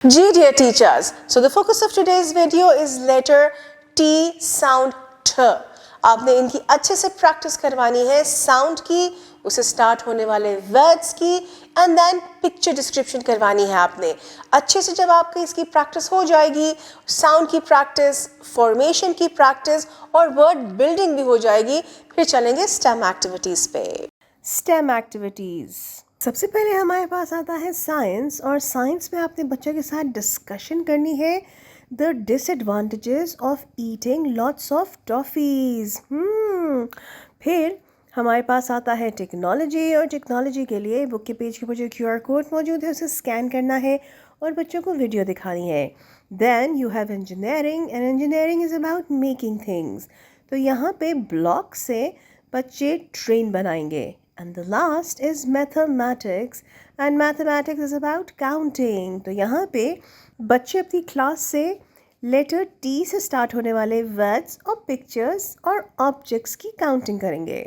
G dear teachers, so the focus of today's video is letter T sound T. आपने इनकी अच्छे से practice करवानी है साउंड की, उसे स्टार्ट होने वाले वर्ड्स की एंड देन पिक्चर डिस्क्रिप्शन करवानी है आपने अच्छे से। जब आपकी इसकी प्रैक्टिस हो जाएगी, साउंड की प्रैक्टिस, फॉर्मेशन की प्रैक्टिस और वर्ड बिल्डिंग भी हो जाएगी, फिर चलेंगे स्टेम एक्टिविटीज़ पे। स्टेम एक्टिविटीज़ सबसे पहले हमारे पास आता है साइंस, और साइंस में आपने बच्चों के साथ डिस्कशन करनी है the disadvantages of eating lots of toffees. फिर हमारे पास आता है टेक्नोलॉजी, और टेक्नोलॉजी के लिए बुक के पेज के ऊपर जो QR कोड मौजूद है उसे स्कैन करना है और बच्चों को वीडियो दिखानी है। Then you have engineering, and engineering is about making things. तो यहाँ पे ब्लॉक से बच्चे ट्रेन बनाएंगे। And the last is mathematics, and mathematics is about counting. तो यहाँ पे बच्चे अपनी क्लास से लेटर T से स्टार्ट होने वाले वर्ड्स और पिक्चर्स और ऑब्जेक्ट्स की काउंटिंग करेंगे।